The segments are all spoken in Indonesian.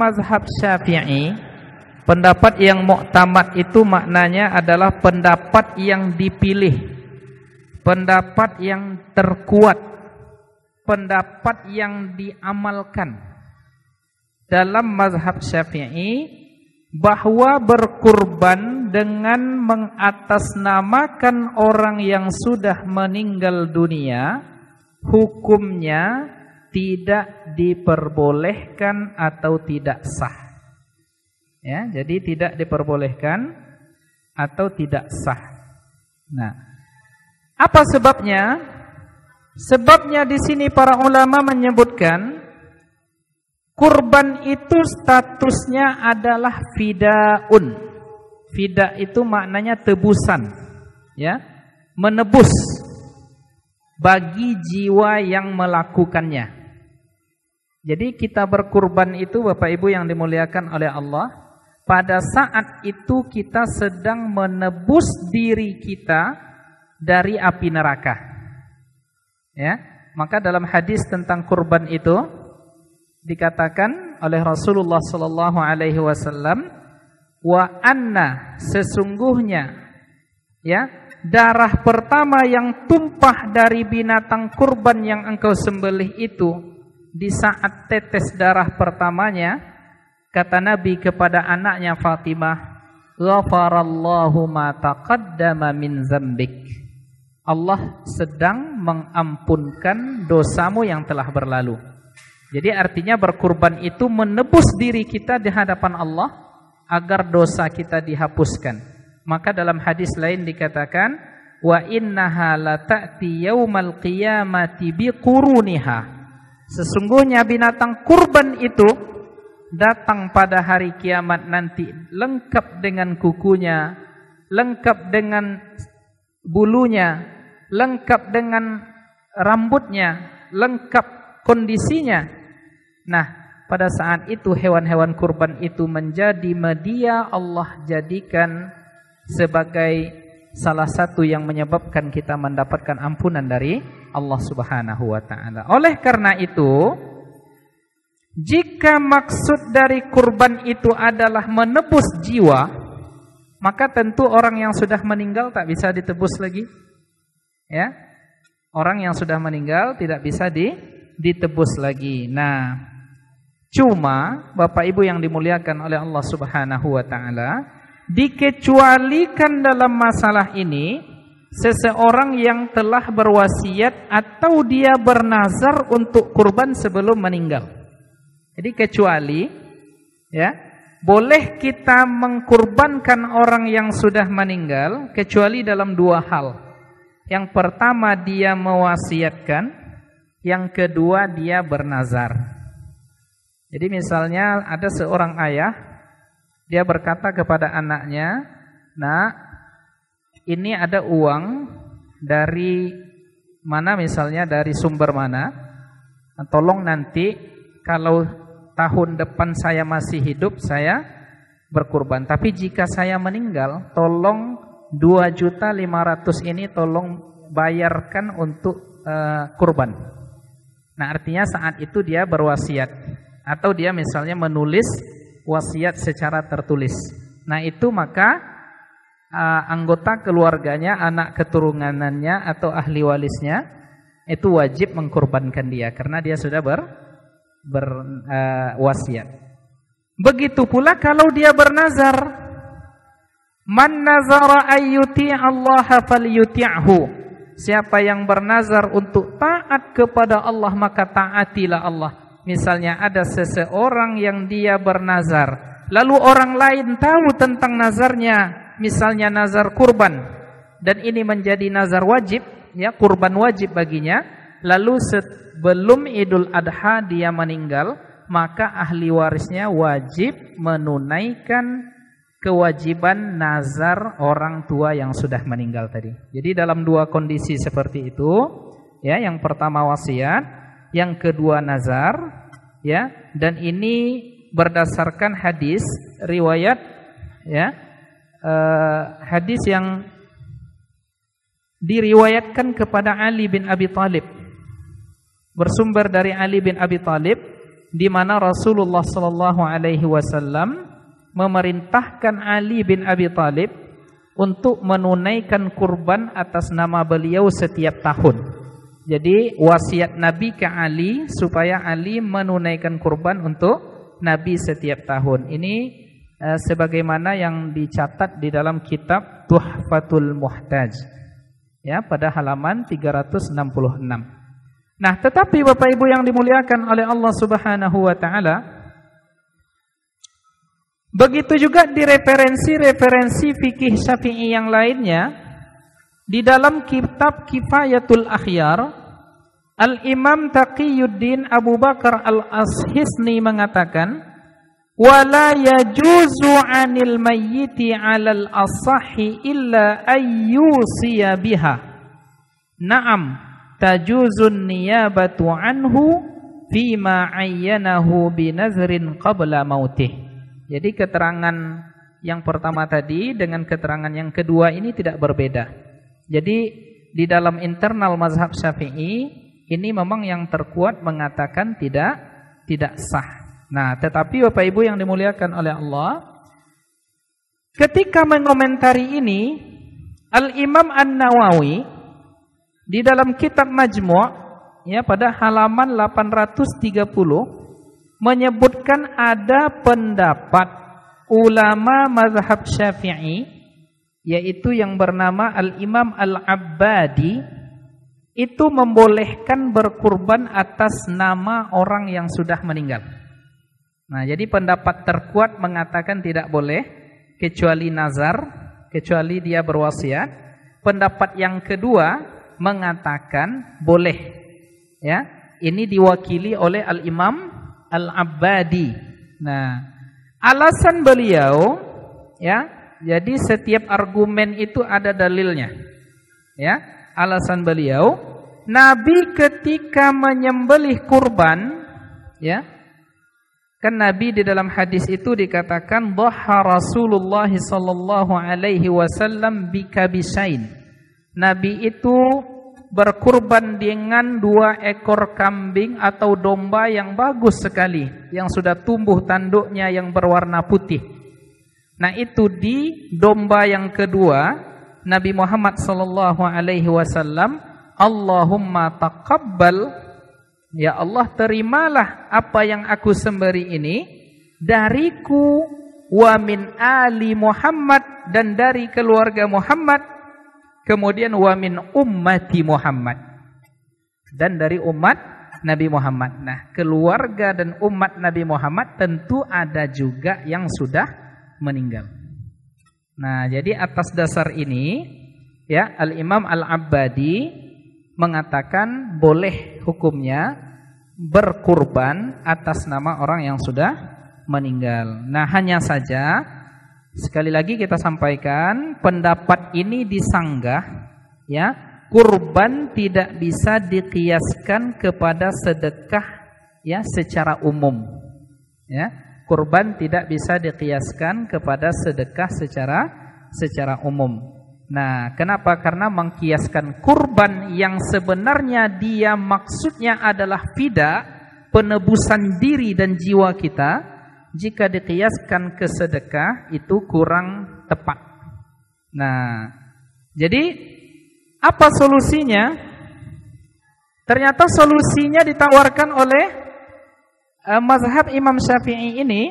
mazhab Syafi'i, pendapat yang muktamad itu maknanya adalah pendapat yang dipilih, pendapat yang terkuat, pendapat yang diamalkan. Dalam mazhab Syafi'i, bahwa berkurban dengan mengatasnamakan orang yang sudah meninggal dunia, hukumnya tidak diperbolehkan atau tidak sah. Ya, jadi tidak diperbolehkan atau tidak sah. Nah, apa sebabnya? Sebabnya di sini para ulama menyebutkan kurban itu statusnya adalah fidaun. Fida itu maknanya tebusan, ya, menebus bagi jiwa yang melakukannya. Jadi kita berkurban itu, Bapak Ibu yang dimuliakan oleh Allah, pada saat itu kita sedang menebus diri kita dari api neraka. Ya, maka dalam hadis tentang kurban itu dikatakan oleh Rasulullah sallallahu alaihi wasallam, wa anna, sesungguhnya, ya, darah pertama yang tumpah dari binatang kurban yang engkau sembelih itu, di saat tetes darah pertamanya, kata Nabi kepada anaknya Fatimah, ghafarallahu ma taqaddama min dzambik. Allah sedang mengampunkan dosamu yang telah berlalu. Jadi artinya berkurban itu menebus diri kita di hadapan Allah agar dosa kita dihapuskan. Maka dalam hadis lain dikatakan, wa innaha la ta'ti yaumal qiyamati biquruniha. Sesungguhnya binatang kurban itu datang pada hari kiamat nanti lengkap dengan kukunya, lengkap dengan bulunya, lengkap dengan rambutnya, lengkap kondisinya. Nah, pada saat itu hewan-hewan kurban itu menjadi media Allah jadikan sebagai salah satu yang menyebabkan kita mendapatkan ampunan dari Allah Subhanahu wa taala. Oleh karena itu, jika maksud dari kurban itu adalah menebus jiwa, maka tentu orang yang sudah meninggal tak bisa ditebus lagi. Ya. Orang yang sudah meninggal tidak bisa ditebus lagi. Nah, cuma Bapak Ibu yang dimuliakan oleh Allah Subhanahu wa taala, dikecualikan dalam masalah ini seseorang yang telah berwasiat atau dia bernazar untuk kurban sebelum meninggal. Jadi kecuali, ya, boleh kita mengkurbankan orang yang sudah meninggal kecuali dalam dua hal. Yang pertama dia mewasiatkan, yang kedua dia bernazar. Jadi misalnya ada seorang ayah, dia berkata kepada anaknya, "Nak, ini ada uang dari mana, misalnya dari sumber mana, tolong nanti kalau tahun depan saya masih hidup saya berkurban. Tapi jika saya meninggal, tolong 2.500.000 ini tolong bayarkan untuk kurban." Nah, artinya saat itu dia berwasiat, atau dia misalnya menulis wasiat secara tertulis. Nah, itu maka anggota keluarganya, anak keturunannya atau ahli warisnya itu wajib mengkurbankan dia karena dia sudah berwasiat. Begitu pula kalau dia bernazar, man nazara ayyuti Allah falyuti'hu. Siapa yang bernazar untuk taat kepada Allah, maka taatilah Allah. Misalnya ada seseorang yang dia bernazar, lalu orang lain tahu tentang nazarnya, misalnya nazar kurban, dan ini menjadi nazar wajib, ya, kurban wajib baginya. Lalu sebelum Idul Adha dia meninggal, maka ahli warisnya wajib menunaikan kewajiban nazar orang tua yang sudah meninggal tadi. Jadi dalam dua kondisi seperti itu, ya, yang pertama wasiat, yang kedua nazar, ya, dan ini berdasarkan hadis riwayat, ya, hadis yang diriwayatkan kepada Ali bin Abi Thalib, bersumber dari Ali bin Abi Thalib, di mana Rasulullah sallallahu alaihi wasallam memerintahkan Ali bin Abi Thalib untuk menunaikan kurban atas nama beliau setiap tahun. Jadi wasiat Nabi ke Ali supaya Ali menunaikan kurban untuk Nabi setiap tahun. Ini sebagaimana yang dicatat di dalam kitab Tuhfatul Muhtaj, ya, pada halaman 366. Nah, tetapi Bapak Ibu yang dimuliakan oleh Allah Subhanahu wa taala, begitu juga di referensi-referensi fikih Syafi'i yang lainnya, di dalam kitab Kifayatul Akhyar, Al-Imam Taqiyuddin Abu Bakar Al-Ashisni mengatakan, wala yajuzu 'anil mayyiti 'alal asahi illa ayyusiya biha. Na'am, tajuzun niyabatu anhu fima ayyanahu binazrin qabla mautih. Jadi keterangan yang pertama tadi dengan keterangan yang kedua ini tidak berbeda. Jadi di dalam internal mazhab Syafi'i ini memang yang terkuat mengatakan tidak sah. Nah, tetapi Bapak Ibu yang dimuliakan oleh Allah, ketika mengomentari ini, Al-Imam An-Nawawi di dalam kitab Majmu', ya, pada halaman 830 menyebutkan ada pendapat ulama mazhab Syafi'i, yaitu yang bernama Al-Imam Al-Abbadi, itu membolehkan berkurban atas nama orang yang sudah meninggal. Nah, jadi pendapat terkuat mengatakan tidak boleh kecuali nazar, kecuali dia berwasiat. Pendapat yang kedua mengatakan boleh. Ya, ini diwakili oleh Al-Imam Al-Abbadi. Nah, alasan beliau, ya, jadi setiap argumen itu ada dalilnya. Ya, alasan beliau, Nabi ketika menyembelih kurban, ya, kan Nabi di dalam hadis itu dikatakan dhaha Rasulullah sallallahu alaihi wasallam bikabisain. Nabi itu berkurban dengan 2 ekor kambing atau domba yang bagus sekali, yang sudah tumbuh tanduknya yang berwarna putih. Nah, itu di domba yang kedua Nabi Muhammad sallallahu alaihi wasallam, Allahumma taqabbal, ya Allah, terimalah apa yang aku sembeli ini dariku, wa min ali Muhammad, dan dari keluarga Muhammad, kemudian wa min ummati Muhammad, dan dari umat Nabi Muhammad. Nah, keluarga dan umat Nabi Muhammad tentu ada juga yang sudah meninggal. Nah, jadi atas dasar ini, ya, Al-Imam Al-Abbadi mengatakan boleh hukumnya berkurban atas nama orang yang sudah meninggal. Nah, hanya saja sekali lagi kita sampaikan, pendapat ini disanggah, ya, kurban tidak bisa dikiaskan kepada sedekah, ya, secara umum. Ya, kurban tidak bisa dikiaskan kepada sedekah secara umum. Nah, kenapa? Karena mengkiaskan kurban yang sebenarnya dia maksudnya adalah fida, penebusan diri dan jiwa kita, jika dikiaskan ke sedekah itu kurang tepat. Nah, jadi apa solusinya? Ternyata solusinya ditawarkan oleh mazhab Imam Syafi'i ini,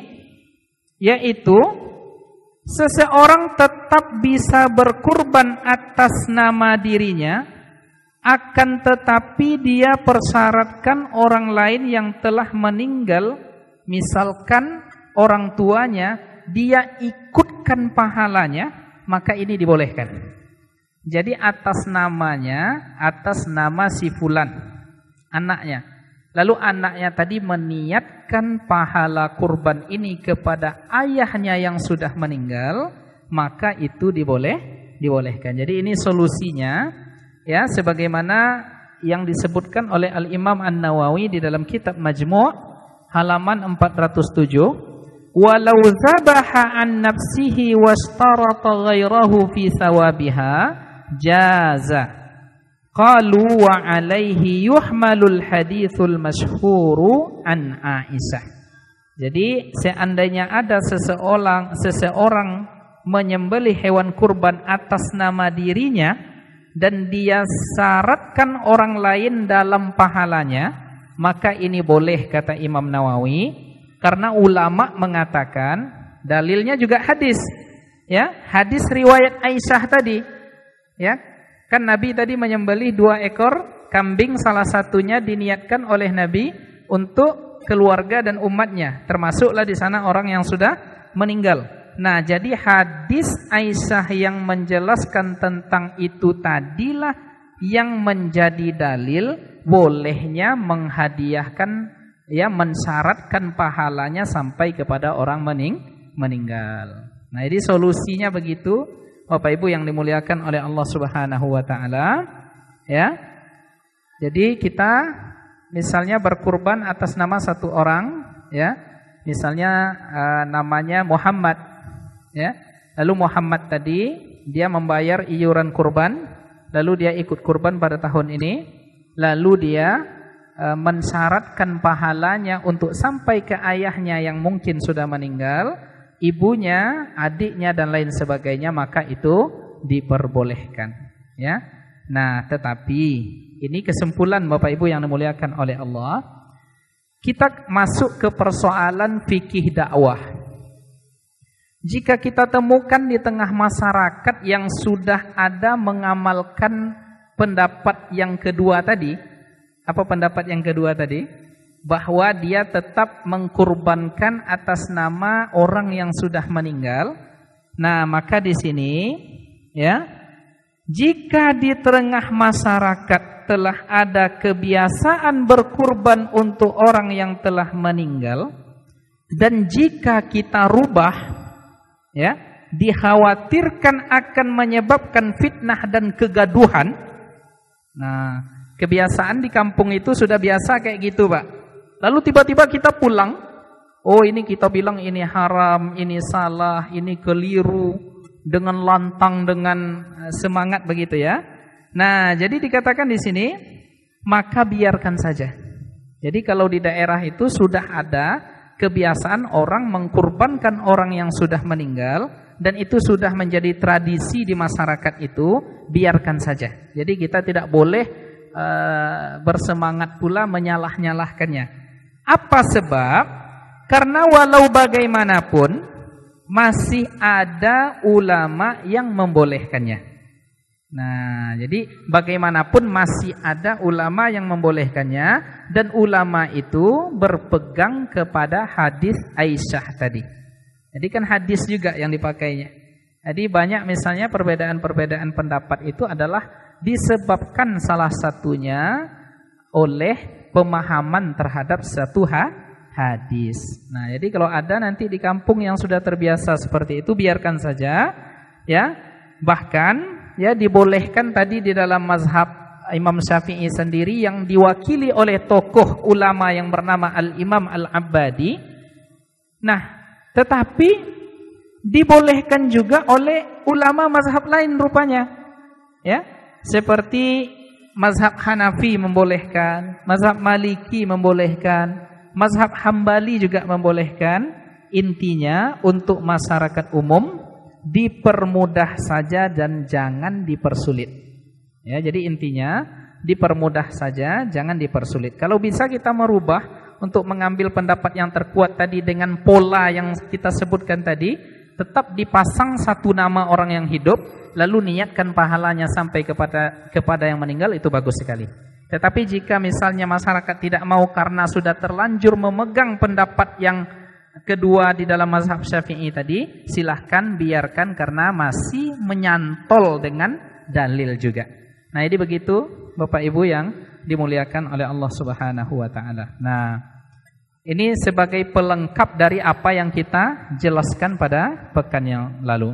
yaitu seseorang tetap bisa berkurban atas nama dirinya, akan tetapi dia persyaratkan orang lain yang telah meninggal, misalkan orang tuanya, dia ikutkan pahalanya, maka ini dibolehkan. Jadi atas namanya, atas nama si fulan, anaknya. Lalu anaknya tadi meniatkan pahala kurban ini kepada ayahnya yang sudah meninggal, maka itu dibolehkan. Jadi ini solusinya, ya, sebagaimana yang disebutkan oleh Al-Imam An-Nawawi di dalam kitab Majmu' halaman 407, walau zabaha an nafsihi wastarata ghairahu fi thawabiha jaza. Qalu wa alaihi yuhmalul hadithul masyhuru an Aisyah. Jadi seandainya ada seseorang menyembelih hewan kurban atas nama dirinya dan dia syaratkan orang lain dalam pahalanya, maka ini boleh, kata Imam Nawawi, karena ulama mengatakan dalilnya juga hadis, ya, hadis riwayat Aisyah tadi, ya, kan Nabi tadi menyembelih 2 ekor kambing, salah satunya diniatkan oleh Nabi untuk keluarga dan umatnya, termasuklah di sana orang yang sudah meninggal. Nah, jadi hadis Aisyah yang menjelaskan tentang itu tadilah yang menjadi dalil bolehnya menghadiahkan, ya, mensyaratkan pahalanya sampai kepada orang meninggal. Nah, ini solusinya begitu, Bapak Ibu yang dimuliakan oleh Allah Subhanahu wa taala, ya. Jadi kita misalnya berkurban atas nama satu orang, ya. Misalnya namanya Muhammad, ya. Lalu Muhammad tadi dia membayar iuran kurban, lalu dia ikut kurban pada tahun ini, lalu dia mensyaratkan pahalanya untuk sampai ke ayahnya yang mungkin sudah meninggal, ibunya, adiknya dan lain sebagainya, maka itu diperbolehkan, ya. Nah, tetapi ini kesimpulan Bapak Ibu yang dimuliakan oleh Allah. Kita masuk ke persoalan fikih dakwah. Jika kita temukan di tengah masyarakat yang sudah ada mengamalkan pendapat yang kedua tadi, apa pendapat yang kedua tadi? Bahwa dia tetap mengkurbankan atas nama orang yang sudah meninggal. Nah, maka di sini, ya, jika di tengah masyarakat telah ada kebiasaan berkurban untuk orang yang telah meninggal, dan jika kita rubah, ya, dikhawatirkan akan menyebabkan fitnah dan kegaduhan. Nah, kebiasaan di kampung itu sudah biasa kayak gitu, Pak. Lalu tiba-tiba kita pulang, oh ini kita bilang ini haram, ini salah, ini keliru, dengan lantang, dengan semangat begitu, ya. Nah, jadi dikatakan di sini, maka biarkan saja. Jadi kalau di daerah itu sudah ada kebiasaan orang mengkurbankan orang yang sudah meninggal, dan itu sudah menjadi tradisi di masyarakat itu, biarkan saja. Jadi kita tidak boleh bersemangat pula menyalah-nyalahkannya. Apa sebab? Karena walau bagaimanapun masih ada ulama yang membolehkannya. Nah, jadi bagaimanapun masih ada ulama yang membolehkannya, dan ulama itu berpegang kepada hadis Aisyah tadi. Jadi kan hadis juga yang dipakainya. Jadi banyak misalnya perbedaan-perbedaan pendapat itu adalah disebabkan salah satunya oleh pemahaman terhadap satu hadis. Nah, jadi kalau ada nanti di kampung yang sudah terbiasa seperti itu, biarkan saja, ya. Bahkan, ya, dibolehkan tadi di dalam mazhab Imam Syafi'i sendiri yang diwakili oleh tokoh ulama yang bernama Al-Imam Al-Abbadi. Nah, tetapi dibolehkan juga oleh ulama mazhab lain rupanya, ya. Seperti mazhab Hanafi membolehkan, mazhab Maliki membolehkan, mazhab Hambali juga membolehkan. Intinya untuk masyarakat umum dipermudah saja dan jangan dipersulit. Ya, jadi intinya dipermudah saja, jangan dipersulit. Kalau bisa kita merubah untuk mengambil pendapat yang terkuat tadi dengan pola yang kita sebutkan tadi, tetap dipasang satu nama orang yang hidup, lalu niatkan pahalanya sampai kepada yang meninggal, itu bagus sekali. Tetapi jika misalnya masyarakat tidak mau karena sudah terlanjur memegang pendapat yang kedua di dalam mazhab Syafi'i tadi, silahkan biarkan karena masih menyantol dengan dalil juga. Nah, ini begitu Bapak Ibu yang dimuliakan oleh Allah Subhanahu wa taala. Nah, ini sebagai pelengkap dari apa yang kita jelaskan pada pekan yang lalu.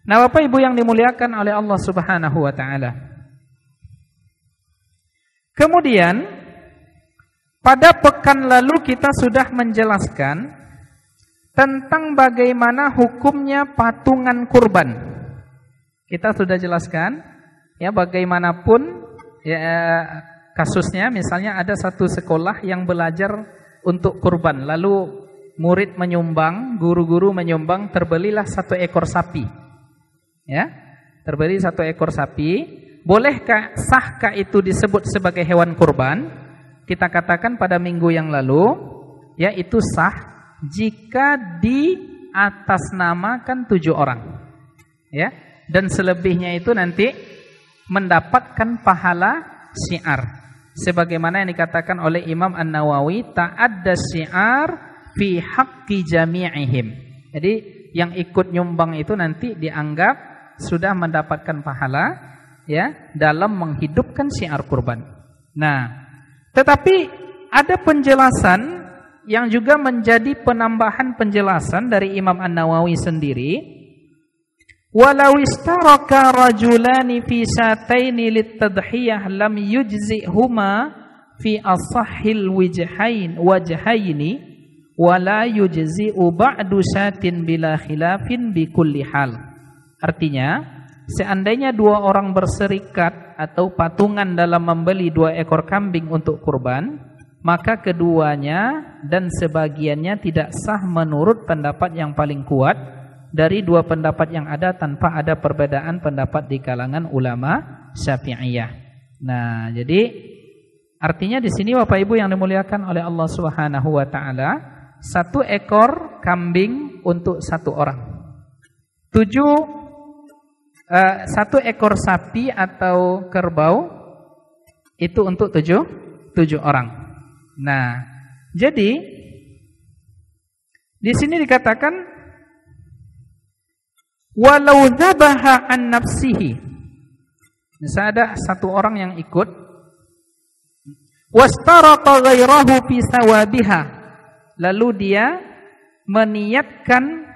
Nah, Bapak Ibu yang dimuliakan oleh Allah Subhanahu wa taala. Kemudian pada pekan lalu kita sudah menjelaskan tentang bagaimana hukumnya patungan kurban. Kita sudah jelaskan, ya, bagaimanapun ya, kasusnya misalnya ada satu sekolah yang belajar untuk kurban, lalu murid menyumbang, guru-guru menyumbang, terbelilah 1 ekor sapi. Ya, terbeli 1 ekor sapi. Bolehkah, sahkah itu disebut sebagai hewan kurban? Kita katakan pada minggu yang lalu, ya itu sah jika di atas namakan 7 orang. Ya, dan selebihnya itu nanti mendapatkan pahala syiar. Sebagaimana yang dikatakan oleh Imam An-Nawawi, ta'adda syiar fi haqqi jami'ihim. Jadi yang ikut nyumbang itu nanti dianggap sudah mendapatkan pahala, ya, dalam menghidupkan syiar kurban. Nah, tetapi ada penjelasan yang juga menjadi penambahan penjelasan dari Imam An-Nawawi sendiri. Walau istaraka rajulani fi sataini litadhiyah lam yujzihuma fi asahhil wajhaini wala yujzi'u ba'du satin bila khilafin bi kulli hal. Artinya, seandainya 2 orang berserikat atau patungan dalam membeli 2 ekor kambing untuk kurban, maka keduanya dan sebagiannya tidak sah menurut pendapat yang paling kuat dari 2 pendapat yang ada tanpa ada perbedaan pendapat di kalangan ulama Syafi'iyah. Nah, jadi artinya di sini Bapak Ibu yang dimuliakan oleh Allah Subhanahu wa taala, 1 ekor kambing untuk 1 orang. 1 ekor sapi atau kerbau itu untuk 7 orang. Nah, jadi di sini dikatakan walau zabaha an nafsihi. Misalnya ada 1 orang yang ikut, wastarata ghairahu fi sawabiha, lalu dia meniatkan,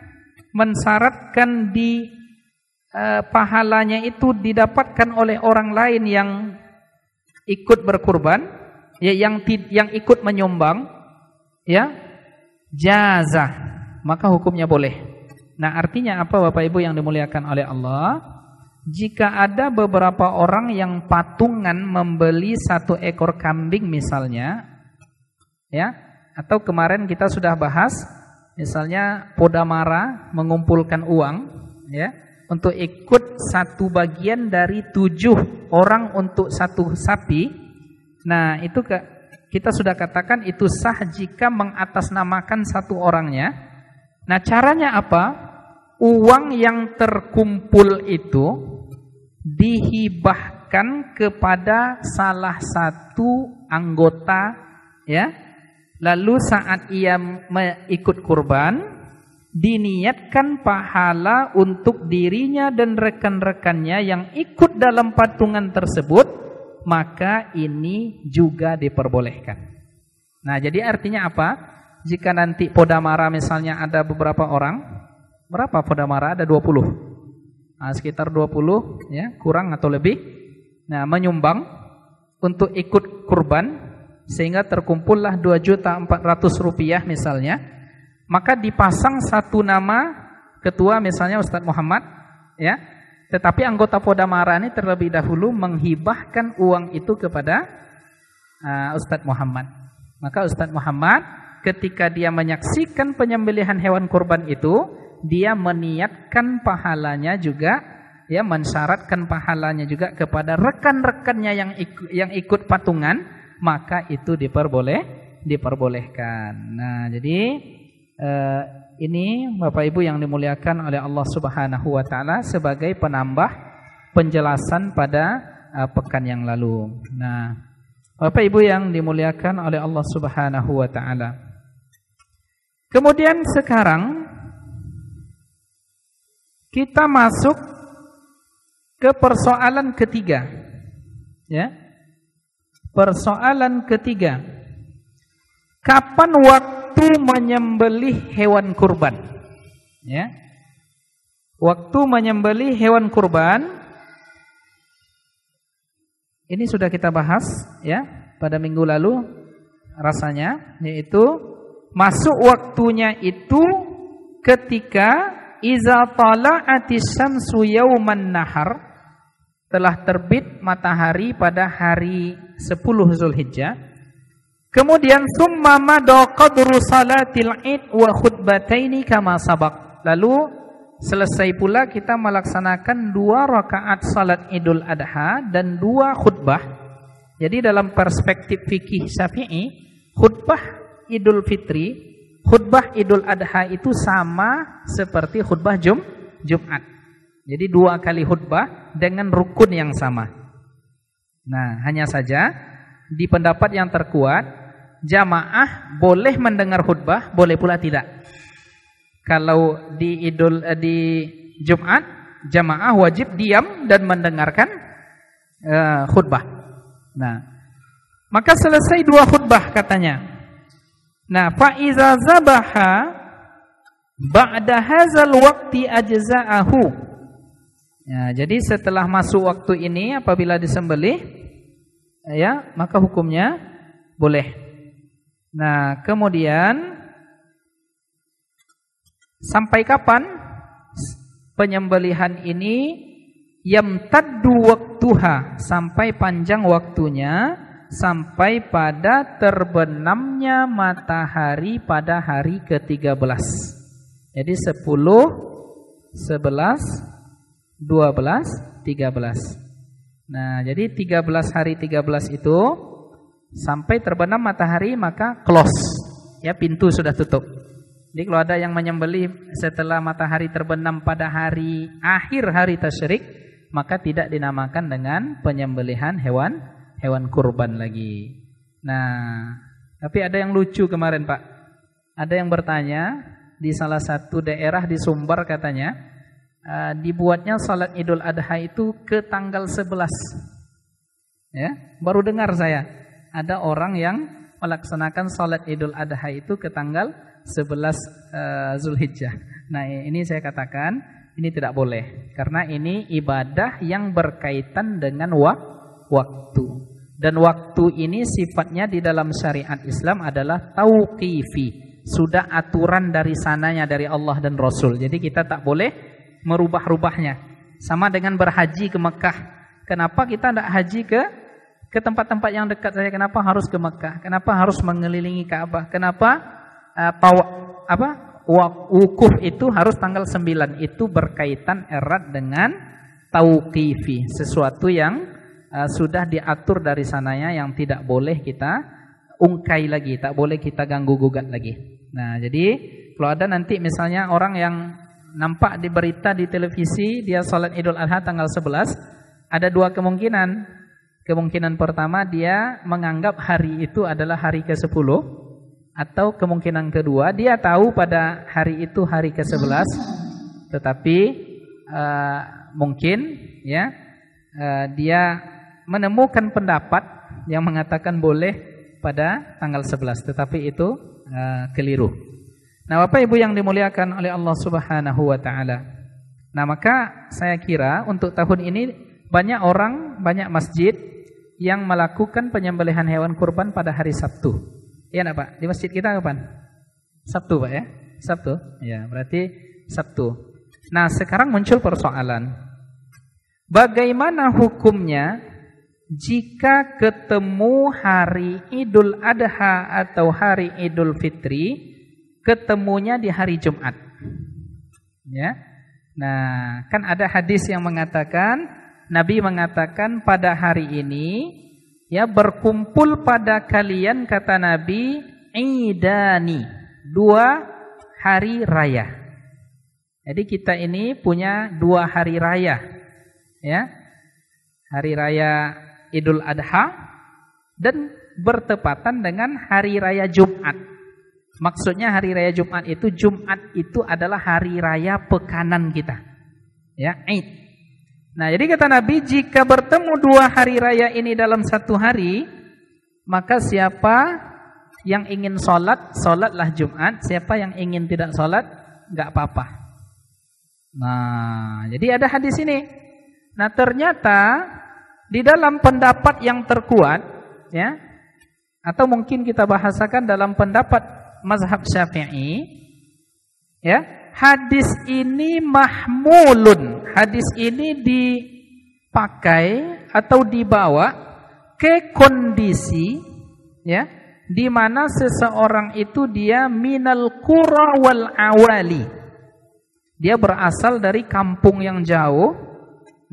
mensyaratkan di pahalanya itu didapatkan oleh orang lain yang ikut berkurban, ya, yang ikut menyumbang, ya, jazah, maka hukumnya boleh. Nah, artinya apa Bapak Ibu yang dimuliakan oleh Allah? Jika ada beberapa orang yang patungan membeli 1 ekor kambing misalnya, ya, atau kemarin kita sudah bahas, misalnya Podamara mengumpulkan uang, ya, untuk ikut 1 bagian dari 7 orang untuk 1 sapi. Nah, itu kita sudah katakan itu sah jika mengatasnamakan 1 orangnya. Nah, caranya apa? Uang yang terkumpul itu dihibahkan kepada salah satu anggota, ya. Lalu saat ia ikut kurban, diniatkan pahala untuk dirinya dan rekan-rekannya yang ikut dalam patungan tersebut, maka ini juga diperbolehkan. Nah, jadi artinya apa? Jika nanti Podamara misalnya ada beberapa orang, berapa Podamara? Ada 20. Nah, sekitar 20, ya, kurang atau lebih. Nah, menyumbang untuk ikut kurban sehingga terkumpullah 2.400.000 rupiah misalnya. Maka dipasang 1 nama ketua misalnya Ustadz Muhammad, ya. Tetapi anggota Podamara ini terlebih dahulu menghibahkan uang itu kepada Ustadz Muhammad. Maka Ustadz Muhammad ketika dia menyaksikan penyembelihan hewan kurban itu, dia meniatkan pahalanya juga, ya, mensyaratkan pahalanya juga kepada rekan-rekannya yang ikut patungan, maka itu diperbolehkan. Nah, jadi ini Bapak Ibu yang dimuliakan oleh Allah Subhanahu wa taala sebagai penambah penjelasan pada pekan yang lalu. Nah, Bapak Ibu yang dimuliakan oleh Allah Subhanahu wa taala. Kemudian sekarang kita masuk ke persoalan ketiga, ya. Persoalan ketiga, kapan waktu menyembelih hewan kurban? Ya, waktu menyembelih hewan kurban ini sudah kita bahas, ya, pada minggu lalu rasanya, yaitu masuk waktunya itu ketika iza tala'atis syamsu yauman nahar, telah terbit matahari pada hari 10 Zulhijjah. Kemudian summa madha qadru salatil id wa khutbataini kama sabaq. Lalu selesai pula kita melaksanakan 2 rakaat salat Idul Adha dan 2 khutbah. Jadi dalam perspektif fikih Syafi'i, khutbah Idul Fitri, khutbah Idul Adha itu sama seperti khutbah Jumat. Jadi 2 kali khutbah dengan rukun yang sama. Nah, hanya saja di pendapat yang terkuat, jamaah boleh mendengar khutbah, boleh pula tidak. Kalau di Jumat, jamaah wajib diam dan mendengarkan khutbah. Nah, maka selesai 2 khutbah katanya. Nah, fa iza zabaha ba'da hadzal waqti ajza'ahu. Ya, jadi setelah masuk waktu ini apabila disembelih, ya, maka hukumnya boleh. Nah, kemudian sampai kapan penyembelihan ini? Yamtaddu waqtuha, sampai panjang waktunya, sampai pada terbenamnya matahari pada hari ke-13. Jadi 10, 11, 12, 13. Nah, jadi 13 hari 13 itu sampai terbenam matahari maka close. Ya, pintu sudah tutup. Jadi kalau ada yang menyembelih setelah matahari terbenam pada hari akhir hari tasyrik, maka tidak dinamakan dengan penyembelihan hewan kurban lagi. Nah, tapi ada yang lucu kemarin, Pak. Ada yang bertanya di salah satu daerah di Sumbar katanya, dibuatnya salat Idul Adha itu ke tanggal 11. Ya, baru dengar saya ada orang yang melaksanakan salat Idul Adha itu ke tanggal 11 Zulhijjah. Nah, ini saya katakan ini tidak boleh karena ini ibadah yang berkaitan dengan waktu. Dan waktu ini sifatnya di dalam syariat Islam adalah tauqifi. Sudah aturan dari sananya dari Allah dan Rasul. Jadi kita tak boleh merubah-rubahnya. Sama dengan berhaji ke Mekah. Kenapa kita tidak haji ke tempat-tempat yang dekat saja? Kenapa harus ke Mekah? Kenapa harus mengelilingi Ka'bah? Kenapa wukuf itu harus tanggal 9? Itu berkaitan erat dengan tauqifi, sesuatu yang sudah diatur dari sananya yang tidak boleh kita ungkai lagi, tak boleh kita ganggu gugat lagi. Nah, jadi kalau ada nanti misalnya orang yang nampak di berita di televisi dia salat Idul Adha tanggal 11, ada 2 kemungkinan. Kemungkinan pertama dia menganggap hari itu adalah hari ke-10, atau kemungkinan kedua dia tahu pada hari itu hari ke-11, tetapi mungkin ya dia menemukan pendapat yang mengatakan boleh pada tanggal 11, tetapi itu keliru. Nah, Bapak Ibu yang dimuliakan oleh Allah Subhanahu wa taala. Nah, maka saya kira untuk tahun ini banyak orang, banyak masjid yang melakukan penyembelihan hewan kurban pada hari Sabtu. Iya enggak, Pak? Di masjid kita kapan? Sabtu, Pak ya? Sabtu? Ya, berarti Sabtu. Nah, sekarang muncul persoalan. Bagaimana hukumnya jika ketemu hari Idul Adha atau hari Idul Fitri ketemunya di hari Jumat? Ya. Nah, kan ada hadis yang mengatakan, Nabi mengatakan pada hari ini ya berkumpul pada kalian, kata Nabi, idani, 2 hari raya. Jadi kita ini punya 2 hari raya. Ya. Hari raya Idul Adha dan bertepatan dengan hari raya Jumat. Maksudnya hari raya Jumat itu adalah hari raya pekanan kita. Ya, Id. Nah, jadi kata Nabi, jika bertemu 2 hari raya ini dalam 1 hari, maka siapa yang ingin sholatlah Jumat. Siapa yang ingin tidak sholat, enggak apa-apa. Nah, jadi ada hadis ini. Nah, ternyata di dalam pendapat yang terkuat, ya, atau mungkin kita bahasakan dalam pendapat mazhab Syafi'i, ya, hadis ini mahmulun. Hadis ini dipakai atau dibawa ke kondisi ya di mana seseorang itu dia minal qura wal awali. Dia berasal dari kampung yang jauh,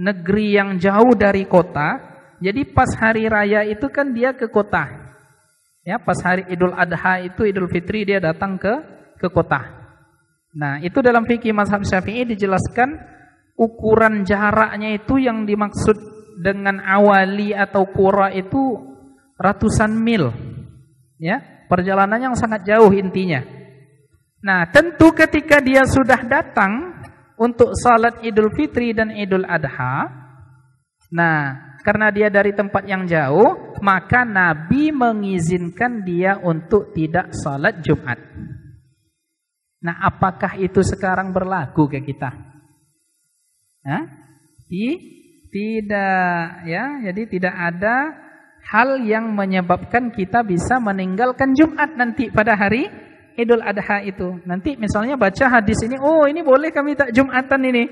negeri yang jauh dari kota. Jadi pas hari raya itu kan dia ke kota. Ya, pas hari Idul Adha itu Idul Fitri dia datang ke kota. Nah, itu dalam fikih mazhab Syafi'i dijelaskan ukuran jaraknya itu yang dimaksud dengan awali atau qura itu ratusan mil. Ya, perjalanan yang sangat jauh intinya. Nah, tentu ketika dia sudah datang untuk salat Idul Fitri dan Idul Adha, nah, karena dia dari tempat yang jauh, maka Nabi mengizinkan dia untuk tidak salat Jumat. Nah, apakah itu sekarang berlaku ke kita? Hah? Tidak, ya. Jadi tidak ada hal yang menyebabkan kita bisa meninggalkan Jumat nanti pada hari Idul Adha itu. Nanti misalnya baca hadis ini, oh ini boleh kami tak Jumatan ini.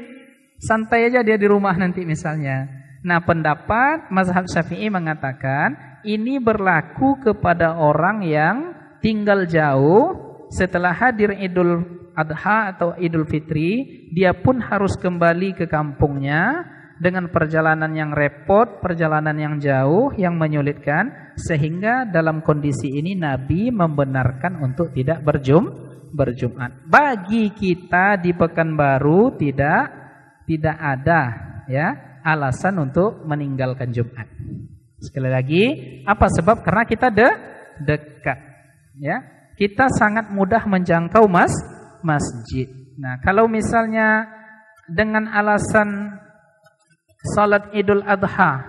Santai aja dia di rumah nanti misalnya. Nah, pendapat mazhab Syafi'i mengatakan ini berlaku kepada orang yang tinggal jauh. Setelah hadir Idul Adha atau Idul Fitri, dia pun harus kembali ke kampungnya dengan perjalanan yang repot, perjalanan yang jauh, yang menyulitkan, sehingga dalam kondisi ini Nabi membenarkan untuk tidak berjumat. Bagi kita di Pekanbaru tidak ada ya alasan untuk meninggalkan Jumat. Sekali lagi, apa sebab? Karena kita dekat, ya. Kita sangat mudah menjangkau masjid. Nah, kalau misalnya dengan alasan salat Idul Adha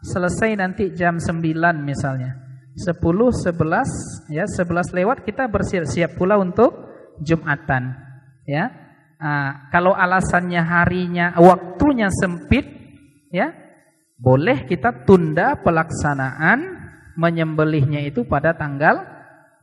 selesai nanti jam 9 misalnya, 10, 11, ya 11 lewat kita bersiap-siap pula untuk Jumatan, ya. Kalau alasannya harinya, waktunya sempit, ya, boleh kita tunda pelaksanaan menyembelihnya itu pada tanggal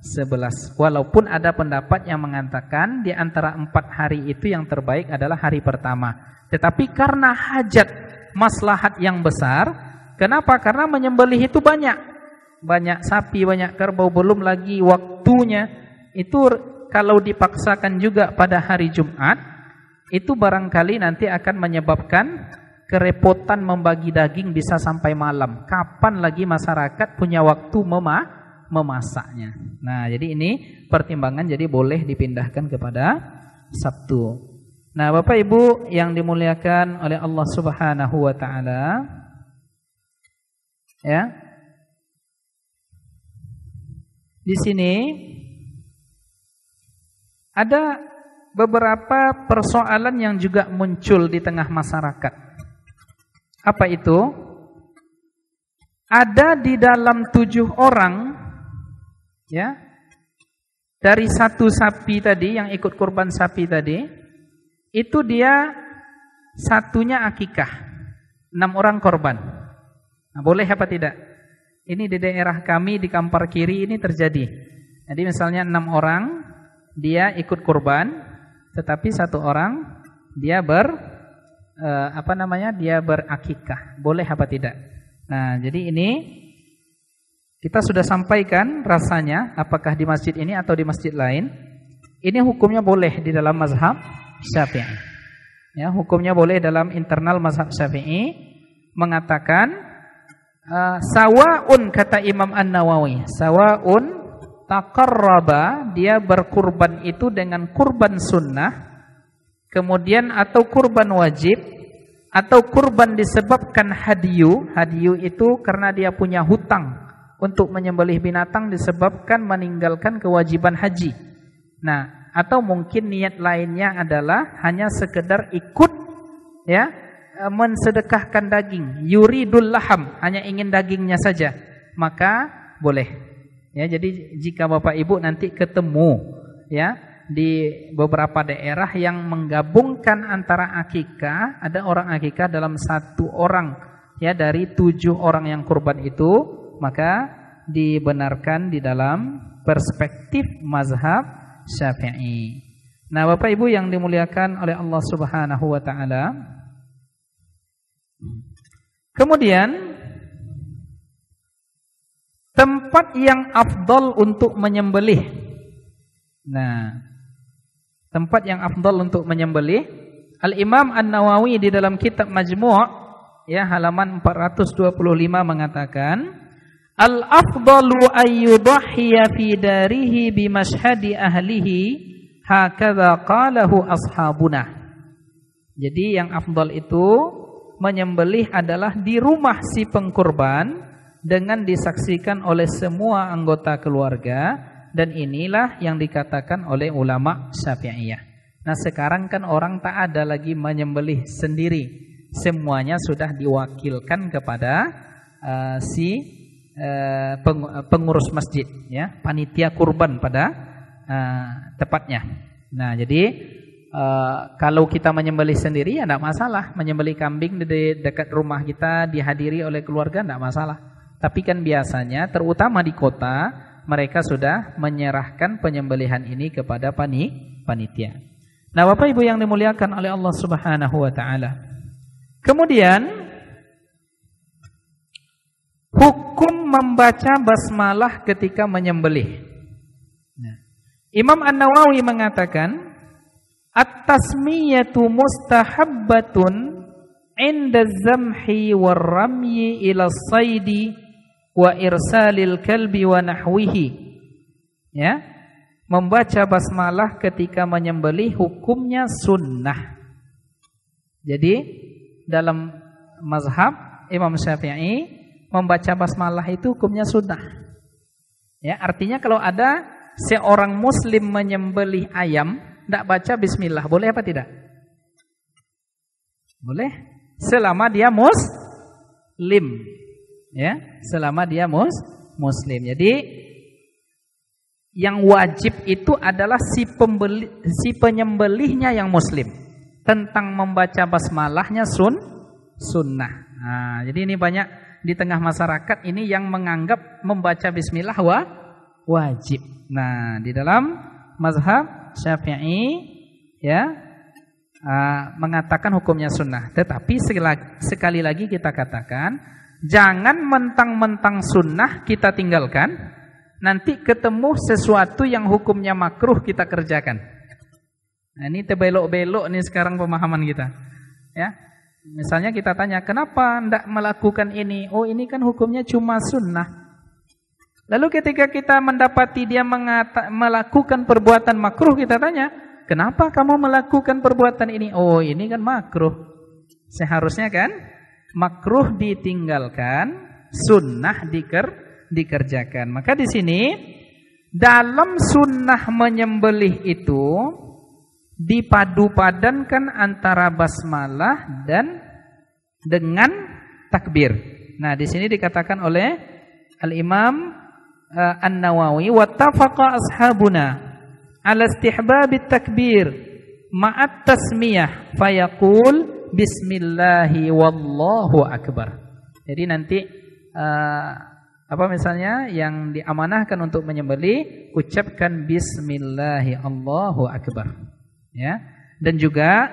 11. Walaupun ada pendapat yang mengatakan di antara 4 hari itu yang terbaik adalah hari pertama. Tetapi karena hajat maslahat yang besar, kenapa? Karena menyembelih itu banyak sapi, banyak kerbau, belum lagi waktunya. Itu kalau dipaksakan juga pada hari Jumat, itu barangkali nanti akan menyebabkan kerepotan membagi daging bisa sampai malam. Kapan lagi masyarakat punya waktu memasaknya? Nah, jadi ini pertimbangan, jadi boleh dipindahkan kepada Sabtu. Nah, Bapak Ibu yang dimuliakan oleh Allah Subhanahu wa taala, ya. Di sini ada beberapa persoalan yang juga muncul di tengah masyarakat. Apa itu? Ada di dalam 7 orang, ya, dari satu sapi tadi yang ikut kurban sapi tadi, itu dia satunya akikah, 6 orang korban. Nah, boleh apa tidak? Ini di daerah kami di Kampar Kiri ini terjadi. Jadi misalnya 6 orang dia ikut kurban, tetapi 1 orang dia dia berakikah. Boleh apa tidak? Nah, jadi ini kita sudah sampaikan rasanya apakah di masjid ini atau di masjid lain. Ini hukumnya boleh di dalam mazhab Syafi'i. Ya, hukumnya boleh dalam internal mazhab Syafi'i, mengatakan sawaun, kata Imam An-Nawawi, sawaun taqarraba, dia berkurban itu dengan kurban sunnah, kemudian atau kurban wajib, atau kurban disebabkan hadyu. Hadyu itu karena dia punya hutang untuk menyembelih binatang disebabkan meninggalkan kewajiban haji. Nah, atau mungkin niat lainnya adalah hanya sekedar ikut, ya, mensedekahkan daging, yuridul laham, hanya ingin dagingnya saja, maka boleh. Ya, jadi jika Bapak Ibu nanti ketemu, ya, di beberapa daerah yang menggabungkan antara akikah, ada orang akikah dalam 1 orang, ya, dari 7 orang yang kurban itu, maka dibenarkan di dalam perspektif mazhab Syafi'i. Nah, Bapak Ibu yang dimuliakan oleh Allah Subhanahu wa taala, Kemudian tempat yang afdal untuk menyembelih. Nah, tempat yang afdal untuk menyembelih, Al-Imam An-Nawawi di dalam kitab Majmu' ya halaman 425 mengatakan, al-afdalu ayyudahhiya fi darihi bi mashhadi ahlihi hakadha qalahu ashabuna. Jadi yang afdal itu menyembelih adalah di rumah si pengkurban dengan disaksikan oleh semua anggota keluarga, dan inilah yang dikatakan oleh ulama Syafi'iyah. Nah, sekarang kan orang tak ada lagi menyembelih sendiri, semuanya sudah diwakilkan kepada pengurus masjid, ya, panitia kurban pada tepatnya. Nah, jadi kalau kita menyembelih sendiri ya tidak masalah, menyembelih kambing di dekat rumah kita dihadiri oleh keluarga tidak masalah. Tapi kan biasanya terutama di kota mereka sudah menyerahkan penyembelihan ini kepada panitia. Nah, Bapak Ibu yang dimuliakan oleh Allah Subhanahu wa taala. Kemudian hukum membaca basmalah ketika menyembelih. Nah, Imam An-Nawawi mengatakan at-tasmiyatu mustahabbatun 'inda az-zamhi war-ramyi ila as-saidi wa irsalil kalbi wa nahwihi. Ya, membaca basmalah ketika menyembelih hukumnya sunnah. Jadi dalam mazhab Imam Syafi'i membaca basmalah itu hukumnya sunnah. Ya, artinya kalau ada seorang muslim menyembelih ayam tidak baca bismillah, boleh apa tidak? Boleh, selama dia muslim. Ya, selama dia muslim. Jadi yang wajib itu adalah si penyembelihnya yang muslim. Tentang membaca basmalahnya sunnah. Nah, jadi ini banyak di tengah masyarakat ini yang menganggap membaca bismillah wajib. Nah, di dalam mazhab Syafi'i ya mengatakan hukumnya sunnah. Tetapi sekali lagi kita katakan, jangan mentang-mentang sunnah kita tinggalkan, nanti ketemu sesuatu yang hukumnya makruh kita kerjakan. Nah, ini terbelok-belok nih sekarang pemahaman kita. Ya, misalnya kita tanya, kenapa tidak melakukan ini? Oh, ini kan hukumnya cuma sunnah. Lalu ketika kita mendapati dia melakukan perbuatan makruh, kita tanya, kenapa kamu melakukan perbuatan ini? Oh, ini kan makruh. Seharusnya kan makruh ditinggalkan, sunnah dikerjakan. Maka di sini dalam sunnah menyembelih itu dipadu-padankan antara basmalah dan dengan takbir. Nah, di sini dikatakan oleh Al-Imam An-Nawawi, wattafaqa ashabuna ala istihbabit takbir ma'at tasmiyah fayaqul bismillahi wallahu akbar. Jadi nanti misalnya yang diamanahkan untuk menyembelih, ucapkan bismillahi Allahu akbar. Ya. Dan juga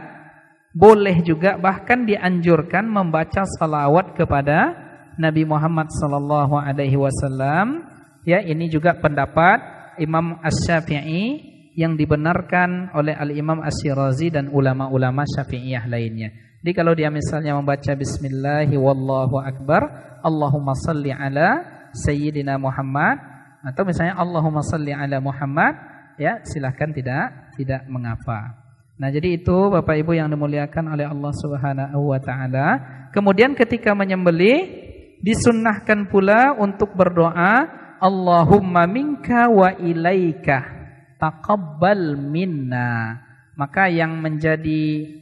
boleh juga bahkan dianjurkan membaca salawat kepada Nabi Muhammad sallallahu alaihi wasallam. Ya, ini juga pendapat Imam Asy-Syafi'i yang dibenarkan oleh Al-Imam Asy-Syirazi dan ulama-ulama Syafi'iyah lainnya. Jadi kalau dia misalnya membaca bismillahi wallahu akbar, Allahumma salli ala sayyidina Muhammad, atau misalnya Allahumma salli ala Muhammad, ya silahkan, tidak mengapa. Nah, jadi itu Bapak Ibu yang dimuliakan oleh Allah Subhanahu wa taala. Kemudian ketika menyembelih disunnahkan pula untuk berdoa, Allahumma minka wa ilaika taqabbal minna. Maka yang menjadi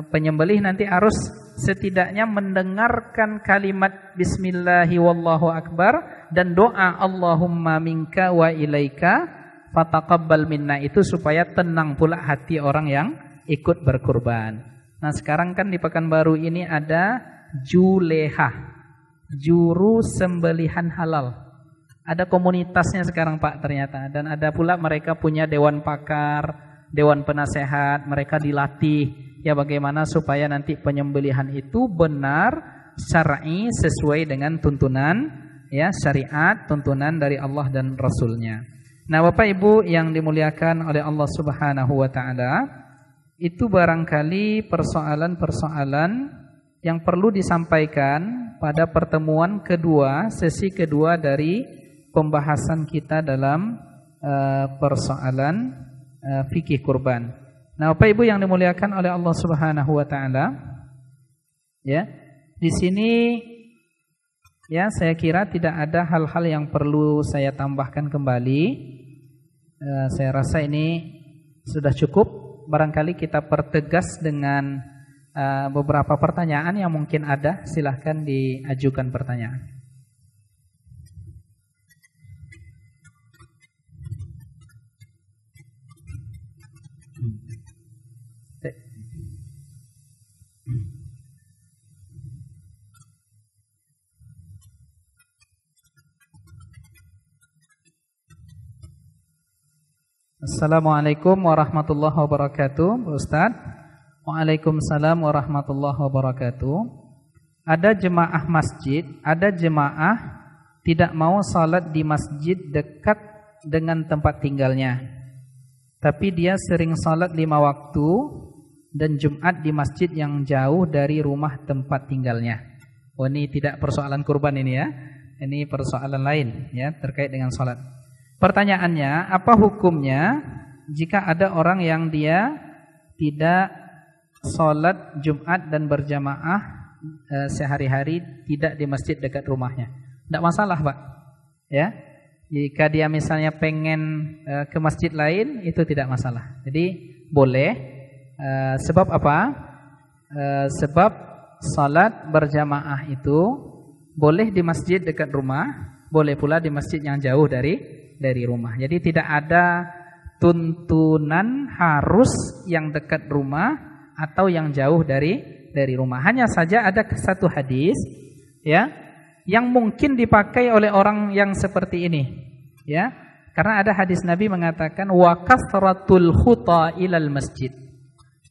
penyembelih nanti harus setidaknya mendengarkan kalimat bismillahi wallahu akbar dan doa Allahumma minka wa ilaika fataqabbal minna, itu supaya tenang pula hati orang yang ikut berkurban. Nah, sekarang kan di Pekanbaru ini ada Juleha, juru sembelihan halal. Ada komunitasnya sekarang Pak ternyata, dan ada pula mereka punya dewan pakar, dewan penasehat, mereka dilatih ya bagaimana supaya nanti penyembelihan itu benar syar'i sesuai dengan tuntunan ya syariat, tuntunan dari Allah dan Rasulnya. Nah, Bapak Ibu yang dimuliakan oleh Allah Subhanahu wa taala, itu barangkali persoalan-persoalan yang perlu disampaikan pada pertemuan kedua, sesi kedua dari pembahasan kita dalam persoalan fikih kurban. Nah, Bapak Ibu yang dimuliakan oleh Allah Subhanahu wa taala, ya. Di sini ya saya kira tidak ada hal-hal yang perlu saya tambahkan kembali. Saya rasa ini sudah cukup. Barangkali kita pertegas dengan beberapa pertanyaan yang mungkin ada. Silahkan diajukan pertanyaan. Assalamualaikum warahmatullahi wabarakatuh, Ustaz. Waalaikumsalam warahmatullahi wabarakatuh. Ada jemaah masjid, ada jemaah tidak mau salat di masjid dekat dengan tempat tinggalnya, tapi dia sering salat 5 waktu dan Jumat di masjid yang jauh dari rumah tempat tinggalnya. Oh, ini tidak persoalan kurban ini ya. Ini persoalan lain ya terkait dengan salat. Pertanyaannya, apa hukumnya jika ada orang yang dia tidak sholat Jumat dan berjamaah sehari-hari tidak di masjid dekat rumahnya? Tidak masalah, Pak. Ya, jika dia misalnya pengen ke masjid lain, itu tidak masalah. Jadi boleh. Sebab apa? Sebab sholat berjamaah itu boleh di masjid dekat rumah, boleh pula di masjid yang jauh dari rumah. Jadi tidak ada tuntunan harus yang dekat rumah atau yang jauh dari rumah. Hanya saja ada satu hadis ya yang mungkin dipakai oleh orang yang seperti ini ya. Karena ada hadis Nabi mengatakan wa kasratul khuta ilal masjid.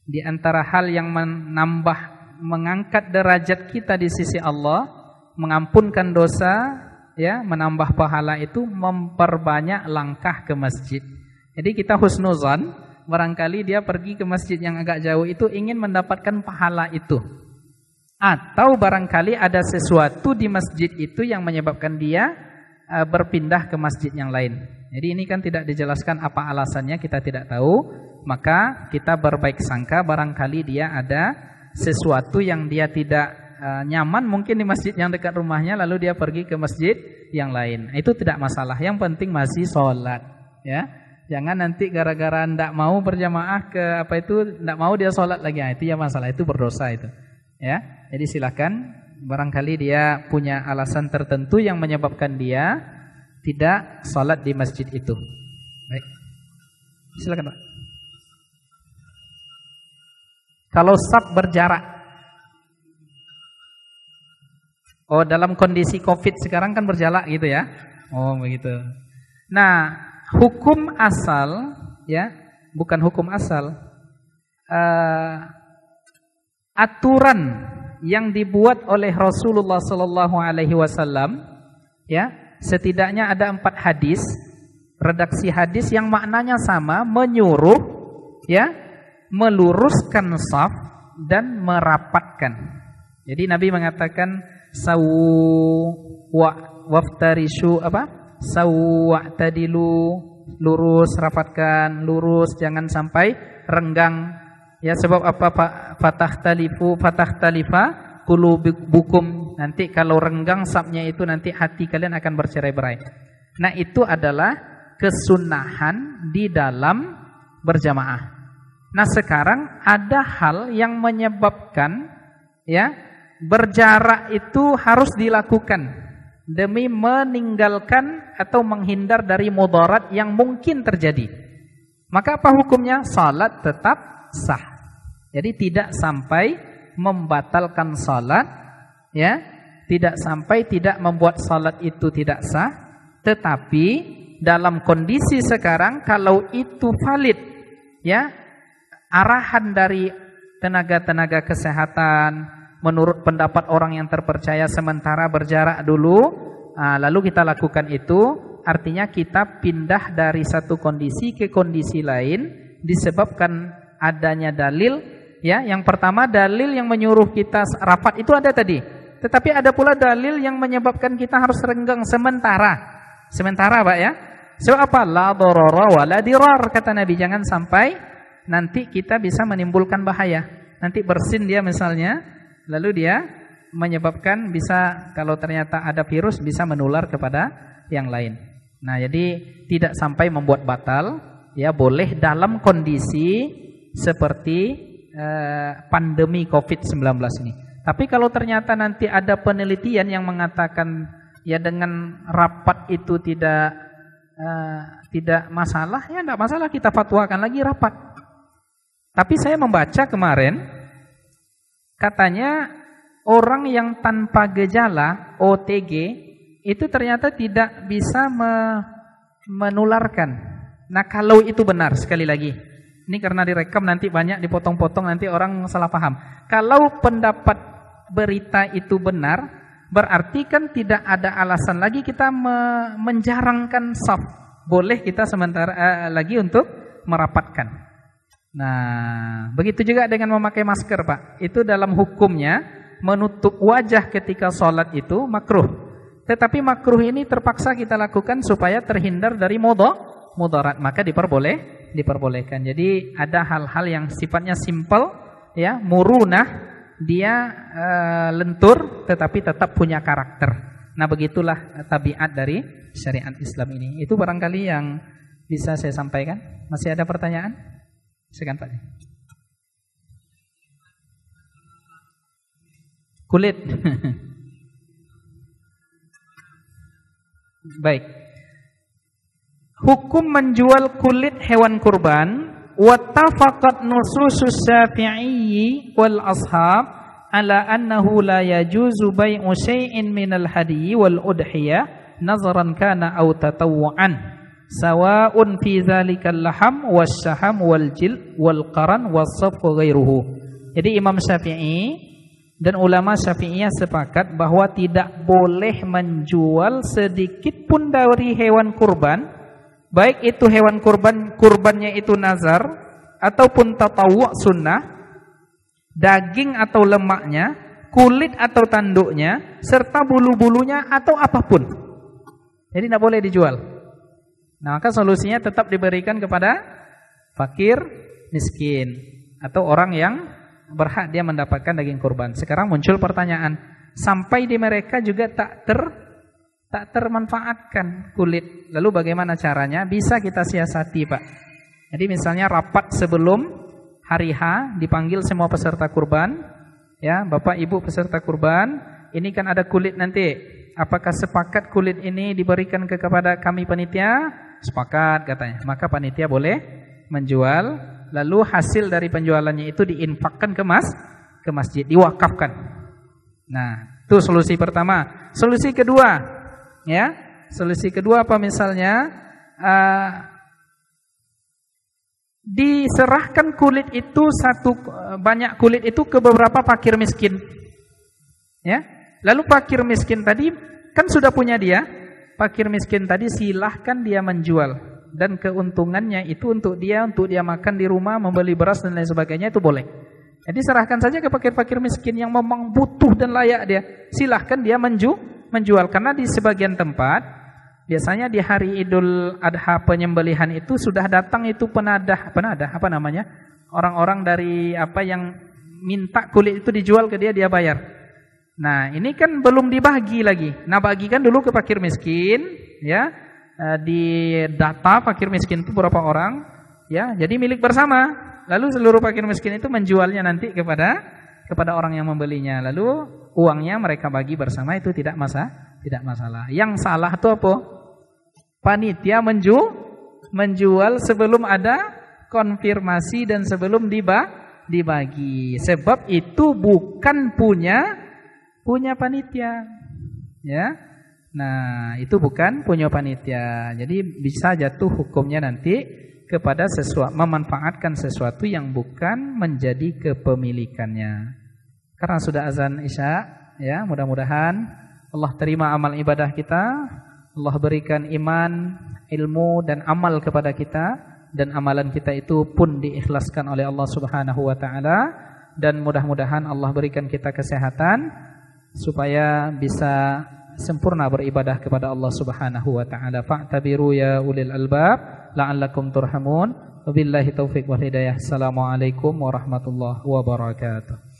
Di antara hal yang mengangkat derajat kita di sisi Allah, mengampunkan dosa ya, menambah pahala itu memperbanyak langkah ke masjid. Jadi kita husnuzan, barangkali dia pergi ke masjid yang agak jauh itu ingin mendapatkan pahala itu. Atau barangkali ada sesuatu di masjid itu yang menyebabkan dia berpindah ke masjid yang lain. Jadi ini kan tidak dijelaskan apa alasannya, kita tidak tahu. Maka kita berbaik sangka barangkali dia ada sesuatu yang dia tidak nyaman mungkin di masjid yang dekat rumahnya, lalu dia pergi ke masjid yang lain. Itu tidak masalah. Yang penting masih sholat, ya. Jangan nanti gara-gara ndak mau berjamaah ke apa itu, ndak mau dia sholat lagi. Nah, itu ya masalah, itu berdosa itu. Ya. Jadi silakan, barangkali dia punya alasan tertentu yang menyebabkan dia tidak sholat di masjid itu. Baik. Silakan, Pak. Kalau saf berjarak. Oh, dalam kondisi Covid sekarang kan berjalan gitu ya. Oh, begitu. Nah, hukum asal ya, bukan hukum asal. Aturan yang dibuat oleh Rasulullah sallallahu alaihi wasallam ya, setidaknya ada 4 hadis, redaksi hadis yang maknanya sama, menyuruh ya, meluruskan saf dan merapatkan. Jadi Nabi mengatakan waftarishu apa? Sawwa'tadilu, lurus, rapatkan, lurus, jangan sampai renggang. Ya, sebab apa? Fatahtalifa qulubukum. Nanti kalau renggang safnya itu nanti hati kalian akan bercerai-berai. Nah, itu adalah kesunahan di dalam berjamaah. Nah, sekarang ada hal yang menyebabkan ya berjarak itu harus dilakukan demi meninggalkan atau menghindar dari mudarat yang mungkin terjadi. Maka apa hukumnya? Salat tetap sah. Jadi tidak sampai membatalkan salat ya, tidak sampai tidak membuat salat itu tidak sah, tetapi dalam kondisi sekarang kalau itu valid ya, arahan dari tenaga-tenaga kesehatan menurut pendapat orang yang terpercaya sementara berjarak dulu, lalu kita lakukan itu, artinya kita pindah dari satu kondisi ke kondisi lain disebabkan adanya dalil, ya. Yang pertama dalil yang menyuruh kita rapat itu ada tadi. Tetapi ada pula dalil yang menyebabkan kita harus renggang sementara. Sementara, Pak, ya. Sebab apa? La darara wa la dirar, kata Nabi, jangan sampai nanti kita bisa menimbulkan bahaya. Nanti bersin dia misalnya, lalu dia menyebabkan bisa, kalau ternyata ada virus, bisa menular kepada yang lain. Nah, jadi tidak sampai membuat batal, ya, boleh dalam kondisi seperti pandemi COVID-19 ini. Tapi kalau ternyata nanti ada penelitian yang mengatakan ya dengan rapat itu tidak masalah, ya tidak masalah, kita fatwakan lagi rapat. Tapi saya membaca kemarin, katanya orang yang tanpa gejala OTG itu ternyata tidak bisa menularkan. Nah, kalau itu benar, sekali lagi, ini karena direkam nanti banyak dipotong-potong, nanti orang salah paham. Kalau pendapat berita itu benar, berarti kan tidak ada alasan lagi kita menjarangkan shaf. Boleh kita sementara lagi untuk merapatkan. Nah, begitu juga dengan memakai masker, Pak. Itu dalam hukumnya menutup wajah ketika sholat itu makruh. Tetapi makruh ini terpaksa kita lakukan supaya terhindar dari mudarat, maka diperbolehkan. Jadi ada hal-hal yang sifatnya simpel, ya, murunah, dia lentur tetapi tetap punya karakter. Nah, begitulah tabiat dari syariat Islam ini. Itu barangkali yang bisa saya sampaikan. Masih ada pertanyaan? Silakan, Pak. Kulit. Baik. Hukum menjual kulit hewan kurban, wattafaqat nususus Syafi'i wal ashab ala annahu la yajuzu bai'u syai'in minal hadyi wal udhiyah nazaran kana aw tatawwu'an. Sawa'un fi dzalikal laham wasyaham wal jil wal qaran wasaf wa ghairuhu. Jadi Imam Syafi'i dan ulama Syafi'iyah sepakat bahwa tidak boleh menjual sedikit pun dari hewan kurban, baik itu hewan kurbannya itu nazar ataupun tatawwu' sunnah, daging atau lemaknya, kulit atau tanduknya, serta bulu-bulunya atau apapun. Jadi tidak boleh dijual. Nah, maka solusinya tetap diberikan kepada fakir, miskin, atau orang yang berhak dia mendapatkan daging kurban. Sekarang muncul pertanyaan, sampai di mereka juga tak termanfaatkan kulit. Lalu bagaimana caranya? Bisa kita siasati, Pak. Jadi misalnya rapat sebelum hari H, dipanggil semua peserta kurban, ya, Bapak Ibu peserta kurban, ini kan ada kulit nanti. Apakah sepakat kulit ini diberikan kepada kami panitia? Sepakat, katanya. Maka panitia boleh menjual, lalu hasil dari penjualannya itu diinfakkan ke masjid, diwakafkan. Nah, itu solusi pertama. Solusi kedua, ya. Solusi kedua apa misalnya? Diserahkan kulit itu banyak kulit itu ke beberapa fakir miskin. Ya. Lalu fakir miskin tadi kan sudah punya dia. Fakir miskin tadi silahkan dia menjual, dan keuntungannya itu untuk dia makan di rumah, membeli beras dan lain sebagainya, itu boleh. Jadi serahkan saja ke fakir-fakir miskin yang memang butuh dan layak dia. Silahkan dia menjual, karena di sebagian tempat biasanya di hari Idul Adha penyembelihan itu sudah datang itu penadah apa namanya? Orang-orang dari yang minta kulit itu dijual ke dia bayar. Nah, ini kan belum dibagi lagi. Nah, bagikan dulu ke fakir miskin, ya. Di data fakir miskin itu berapa orang, ya. Jadi milik bersama. Lalu seluruh fakir miskin itu menjualnya nanti kepada orang yang membelinya. Lalu uangnya mereka bagi bersama, itu tidak masalah. Yang salah itu apa? Panitia menjual sebelum ada konfirmasi dan sebelum dibagi. Sebab itu bukan punya panitia, ya. Nah, itu bukan punya panitia. Jadi bisa jatuh hukumnya nanti kepada memanfaatkan sesuatu yang bukan menjadi kepemilikannya. Karena sudah azan Isya, ya, mudah-mudahan Allah terima amal ibadah kita, Allah berikan iman, ilmu dan amal kepada kita, dan amalan kita itu pun diikhlaskan oleh Allah Subhanahu wa taala, dan mudah-mudahan Allah berikan kita kesehatan supaya bisa sempurna beribadah kepada Allah Subhanahu wa taala. Fa'tabiru ya ulil albab la'allakum turhamun. Wabillahi taufiq wal hidayah. Assalamualaikum warahmatullahi wabarakatuh.